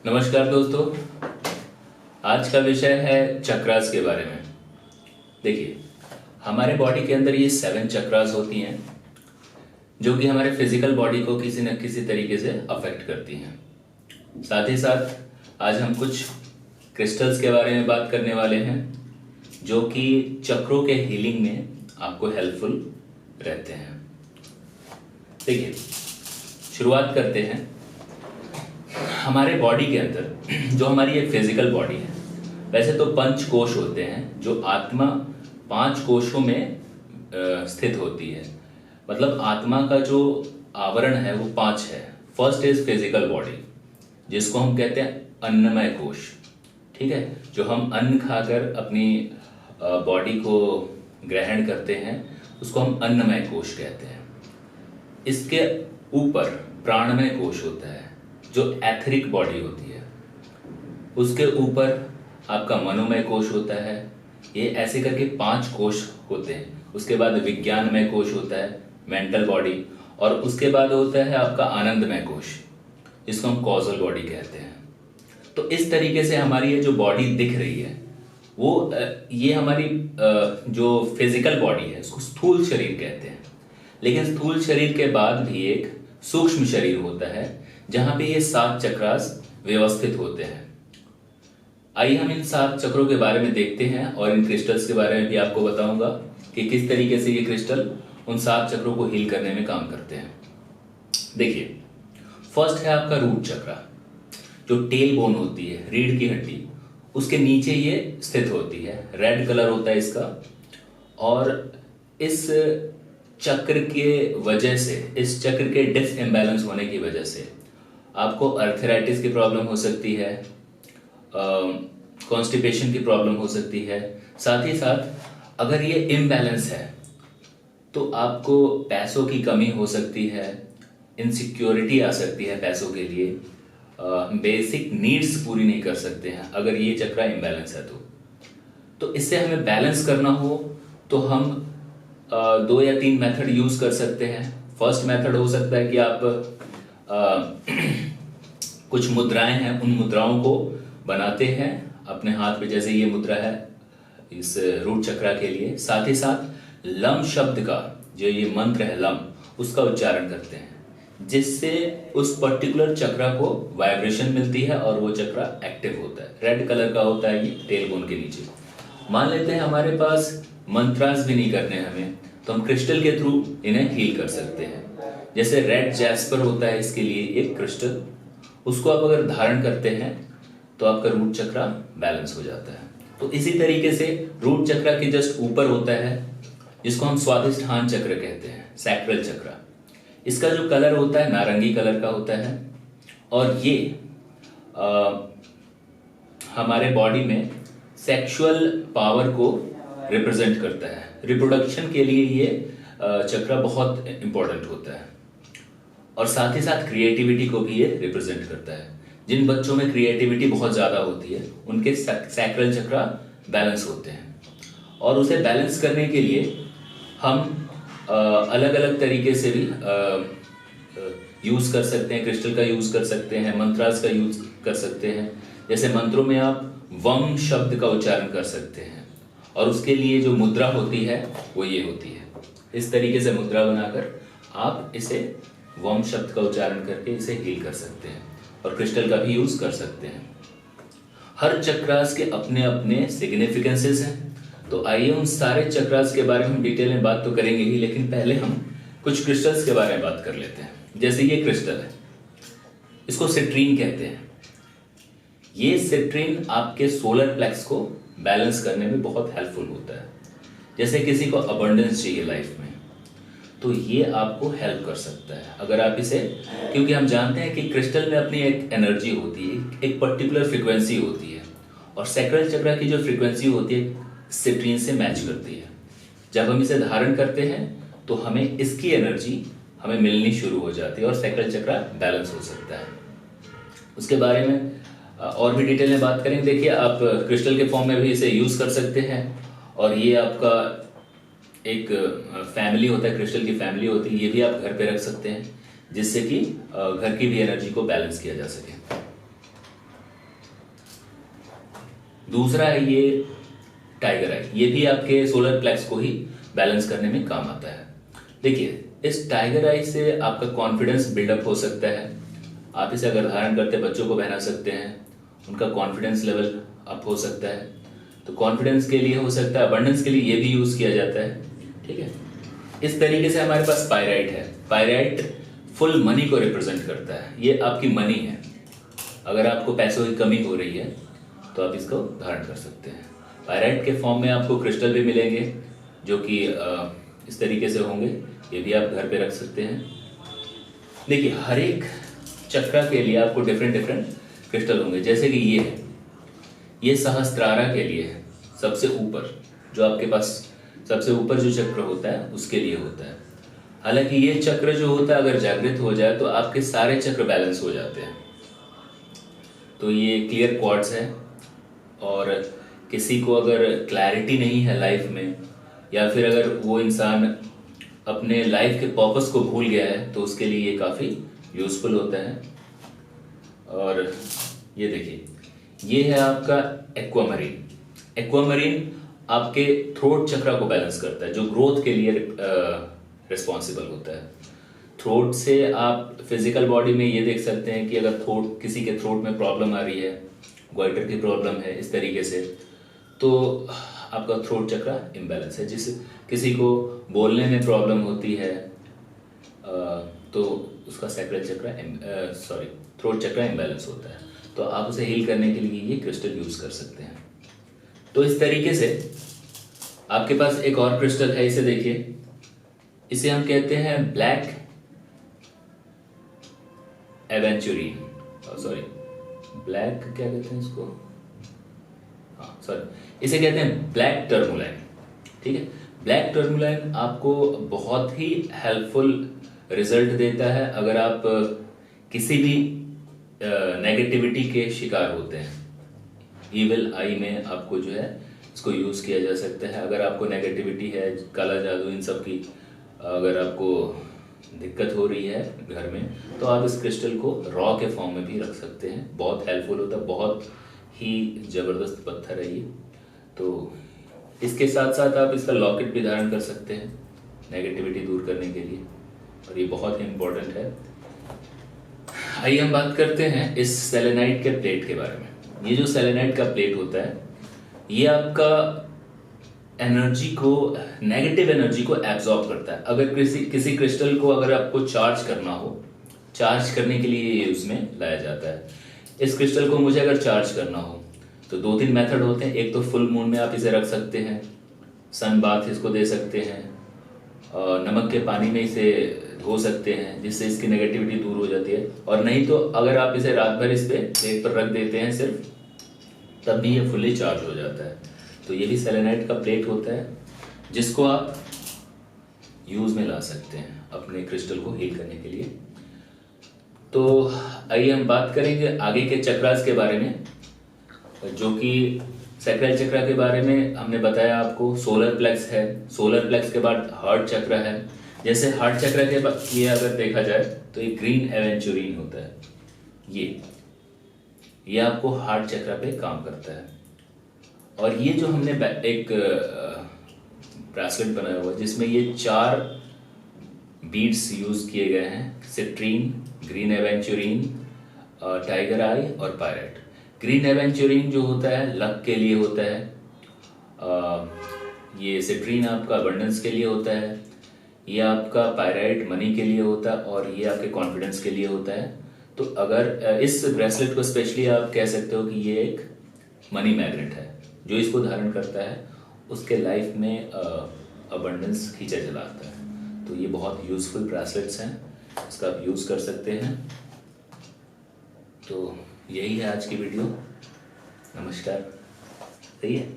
नमस्कार दोस्तों। आज का विषय है चक्रास के बारे में। देखिए, हमारे बॉडी के अंदर ये 7 चक्रास होती हैं जो कि हमारे फिजिकल बॉडी को किसी न किसी तरीके से अफेक्ट करती हैं। साथ ही साथ आज हम कुछ क्रिस्टल्स के बारे में बात करने वाले हैं जो कि चक्रों के हीलिंग में आपको हेल्पफुल रहते हैं। देखिए, शुरुआत करते हैं। हमारे बॉडी के अंदर जो हमारी एक फिजिकल बॉडी है, वैसे तो 5 कोश होते हैं जो आत्मा 5 कोशों में स्थित होती है। मतलब आत्मा का जो आवरण है वो 5 है। फर्स्ट इज फिजिकल बॉडी, जिसको हम कहते हैं अन्नमय कोश। ठीक है, जो हम अन्न खाकर अपनी बॉडी को ग्रहण करते हैं उसको हम अन्नमय कोश कहते हैं। इसके ऊपर प्राणमय कोश होता है जो एथरिक बॉडी होती है। उसके ऊपर आपका मनोमय कोश होता है। ये ऐसे करके 5 कोश होते हैं। उसके बाद विज्ञानमय कोश होता है, मेंटल बॉडी। और उसके बाद होता है आपका आनंदमय कोश, जिसको हम कॉजल बॉडी कहते हैं। तो इस तरीके से हमारी ये जो बॉडी दिख रही है वो ये हमारी जो फिजिकल बॉडी है उसको स्थूल शरीर कहते हैं। लेकिन स्थूल शरीर के बाद भी एक सूक्ष्म शरीर होता है जहां पे ये 7 चक्रास व्यवस्थित होते हैं। आइए हम इन 7 चक्रों के बारे में देखते हैं और इन क्रिस्टल्स के बारे में भी आपको बताऊंगा कि किस तरीके से ये क्रिस्टल उन 7 चक्रों को हील करने में काम करते हैं। देखिए, फर्स्ट है आपका रूट चक्रा, जो टेल बोन होती है, रीढ़ की हड्डी, उसके नीचे ये स्थित होती है। रेड कलर होता है इसका। और इस चक्र के वजह से, इस चक्र के डिसइम्बैलेंस होने की वजह से आपको अर्थराइटिस की प्रॉब्लम हो सकती है, कॉन्स्टिपेशन की प्रॉब्लम हो सकती है। साथ ही साथ अगर ये इम्बैलेंस है तो आपको पैसों की कमी हो सकती है, इनसिक्योरिटी आ सकती है पैसों के लिए, बेसिक नीड्स पूरी नहीं कर सकते हैं अगर ये चक्रा इम्बैलेंस है तो इससे हमें बैलेंस करना हो तो हम 2 या 3 मेथड यूज कर सकते हैं। फर्स्ट मेथड हो सकता है कि आप कुछ मुद्राएं हैं, उन मुद्राओं को बनाते हैं अपने हाथ पे, जैसे ये मुद्रा है इस रूट चक्रा के लिए। साथ ही साथ लम शब्द का जो ये मंत्र है लम, उसका उच्चारण करते हैं, जिससे उस पर्टिकुलर चक्रा को वाइब्रेशन मिलती है और वो चक्रा एक्टिव होता है। रेड कलर का होता है ये टेल बोन के नीचे। मान लेते हैं हमारे पास मंत्रास भी नहीं करने हमें, तो हम क्रिस्टल के थ्रू इन्हें हील कर सकते हैं। जैसे रेड जैस्पर होता है इसके लिए एक क्रिस्टल, उसको आप अगर धारण करते हैं तो आपका रूट चक्रा बैलेंस हो जाता है। तो इसी तरीके से रूट चक्रा के जस्ट ऊपर होता है जिसको हम स्वादिष्ठान चक्र कहते हैं, सैक्रल चक्रा। इसका जो कलर होता है नारंगी कलर का होता है और ये हमारे बॉडी में सेक्सुअल पावर को रिप्रेजेंट करता है। रिप्रोडक्शन के लिए ये चक्रा बहुत इंपॉर्टेंट होता है और साथ ही साथ क्रिएटिविटी को भी ये रिप्रेजेंट करता है। जिन बच्चों में क्रिएटिविटी बहुत ज्यादा होती है उनके सैक्रल चक्रा बैलेंस होते हैं। और उसे बैलेंस करने के लिए हम अलग अलग तरीके से भी यूज कर सकते हैं। क्रिस्टल का यूज कर सकते हैं, मंत्रास का यूज कर सकते हैं। जैसे मंत्रों में आप वम शब्द का उच्चारण कर सकते हैं और उसके लिए जो मुद्रा होती है वो ये होती है। इस तरीके से मुद्रा बनाकर आप इसे वम शब्द का उच्चारण करके इसे हील कर सकते हैं और क्रिस्टल का भी यूज कर सकते हैं। हर चक्रास के अपने अपने सिग्निफिकेंसेस हैं। तो आइए उन सारे चक्रास के बारे में हम डिटेल में बात तो करेंगे ही, लेकिन पहले हम कुछ क्रिस्टल्स के बारे में बात कर लेते हैं। जैसे ये क्रिस्टल है, इसको सिट्रीन कहते हैं। ये सिट्रीन आपके सोलर प्लेक्स को बैलेंस करने में बहुत हेल्पफुल होता है। जैसे किसी को अबंडेंस चाहिए लाइफ में, तो ये आपको हेल्प कर सकता है अगर आप इसे, क्योंकि हम जानते हैं कि क्रिस्टल में अपनी एक एनर्जी होती है, एक पर्टिकुलर फ्रीक्वेंसी होती है और सैक्रल चक्रा की जो फ्रीक्वेंसी होती है सिट्रीन से मैच करती है। जब हम इसे धारण करते हैं तो हमें इसकी एनर्जी हमें मिलनी शुरू हो जाती है और सैक्रल चक्रा बैलेंस हो सकता है। उसके बारे में और भी डिटेल में बात करेंगे। देखिए, आप क्रिस्टल के फॉर्म में भी इसे यूज कर सकते हैं और ये आपका एक फैमिली होता है, क्रिस्टल की फैमिली होती है, ये भी आप घर पे रख सकते हैं जिससे कि घर की भी एनर्जी को बैलेंस किया जा सके। दूसरा है ये टाइगर आई, ये भी आपके सोलर प्लेक्स को ही बैलेंस करने में काम आता है। देखिए, इस टाइगर आई से आपका कॉन्फिडेंस बिल्डअप हो सकता है। आप इसे अगर धारण करते बच्चों को पहना सकते हैं, उनका कॉन्फिडेंस लेवल अप हो सकता है। तो कॉन्फिडेंस के लिए हो सकता है, अबंडेंस के लिए ये भी यूज किया जाता है। ठीक है, इस तरीके से हमारे पास पायराइट है। पायराइट फुल मनी को रिप्रेजेंट करता है, ये आपकी मनी है। अगर आपको पैसों की कमी हो रही है तो आप इसको धारण कर सकते हैं। पायराइट के फॉर्म में आपको क्रिस्टल भी मिलेंगे जो कि इस तरीके से होंगे, ये भी आप घर पे रख सकते हैं। देखिए, हर एक चक्र के लिए आपको डिफरेंट डिफरेंट क्रिस्टल होंगे। जैसे कि ये है, ये सहस्त्रारा के लिए है, सबसे ऊपर जो आपके पास सबसे ऊपर जो चक्र होता है उसके लिए होता है। हालांकि ये चक्र जो होता है अगर जागृत हो जाए तो आपके सारे चक्र बैलेंस हो जाते हैं। तो ये क्लियर क्वार्ट्ज है, और किसी को अगर क्लैरिटी नहीं है लाइफ में, या फिर अगर वो इंसान अपने लाइफ के पर्पस को भूल गया है, तो उसके लिए ये काफ़ी यूजफुल होता है। और ये देखिए, ये है आपका एक्वामरीन। एक्वामरीन आपके थ्रोट चक्र को बैलेंस करता है, जो ग्रोथ के लिए रिस्पॉन्सिबल होता है। थ्रोट से आप फिजिकल बॉडी में ये देख सकते हैं कि अगर थ्रोट, किसी के थ्रोट में प्रॉब्लम आ रही है, ग्वाइटर की प्रॉब्लम है इस तरीके से, तो आपका थ्रोट चक्र इम्बैलेंस है। जिस किसी को बोलने में प्रॉब्लम होती है तो उसका सैक्रल चक्र थ्रोट चक्र इम्बैलेंस होता है, तो आप उसे हील करने के लिए ये क्रिस्टल यूज कर सकते हैं। तो इस तरीके से आपके पास एक और क्रिस्टल है, इसे देखिए, इसे हम कहते हैं ब्लैक एवेंचुरीन, ब्लैक क्या कहते हैं इसको, इसे कहते हैं ब्लैक टर्मुलाइन। ठीक है, ब्लैक टर्मुलाइन आपको बहुत ही हेल्पफुल रिजल्ट देता है अगर आप किसी भी नेगेटिविटी के शिकार होते हैं। इविल आई में आपको जो है इसको यूज किया जा सकता है। अगर आपको नेगेटिविटी है, काला जादू, इन सब की अगर आपको दिक्कत हो रही है घर में, तो आप इस क्रिस्टल को रॉ के फॉर्म में भी रख सकते हैं। बहुत हेल्पफुल होता है, बहुत ही जबरदस्त पत्थर है ये। तो इसके साथ साथ आप इसका लॉकेट भी धारण कर सकते हैं नेगेटिविटी दूर करने के लिए, और ये बहुत ही इंपॉर्टेंट है। आइए हम बात करते हैं इस सेलेनाइट के प्लेट के बारे में। ये जो सेलेनाइट का प्लेट होता है, ये आपका एनर्जी को, नेगेटिव एनर्जी को एब्जॉर्ब करता है। अगर किसी क्रिस्टल को अगर आपको चार्ज करना हो, चार्ज करने के लिए ये उसमें लाया जाता है। इस क्रिस्टल को मुझे अगर चार्ज करना हो तो 2-3 मेथड होते हैं। एक तो फुल मून में आप इसे रख सकते हैं, सन बाथ इसको दे सकते हैं, नमक के पानी में इसे धो सकते हैं जिससे इसकी नेगेटिविटी दूर हो जाती है। और नहीं तो अगर आप इसे रात भर इस पे प्लेट पर रख देते हैं सिर्फ, तब भी ये फुल्ली चार्ज हो जाता है। तो ये भी सेलेनाइट का प्लेट होता है जिसको आप यूज में ला सकते हैं अपने क्रिस्टल को हील करने के लिए। तो आइए हम बात करेंगे आगे के चक्रास के बारे में, जो कि सैक्रल चक्र के बारे में हमने बताया आपको। सोलर प्लेक्स है, सोलर प्लेक्स के बाद हार्ट चक्र है। जैसे हार्ट चक्र के बाद ये अगर देखा जाए तो ये ग्रीन एवेंचुरीन होता है, ये आपको हार्ट चक्र पे काम करता है। और ये जो हमने एक ब्रेसलेट बनाया हुआ है जिसमें ये 4 बीड्स यूज किए गए हैं, सिट्रीन, ग्रीन एवेंचुरीन, टाइगर आई और पायराइट। ग्रीन एवेंचुरीन जो होता है लक के लिए होता है, ये सिट्रीन आपका अबंडेंस के लिए होता है, ये आपका पायराइट मनी के लिए होता है, और ये आपके कॉन्फिडेंस के लिए होता है। तो अगर इस ब्रेसलेट को स्पेशली आप कह सकते हो कि ये एक मनी मैग्नेट है। जो इसको धारण करता है उसके लाइफ में अबंडेंस खींचा चला आता है। तो ये बहुत यूजफुल ब्रेसलेट्स हैं, इसका आप यूज कर सकते हैं। तो यही है आज की वीडियो। नमस्कार, सही है।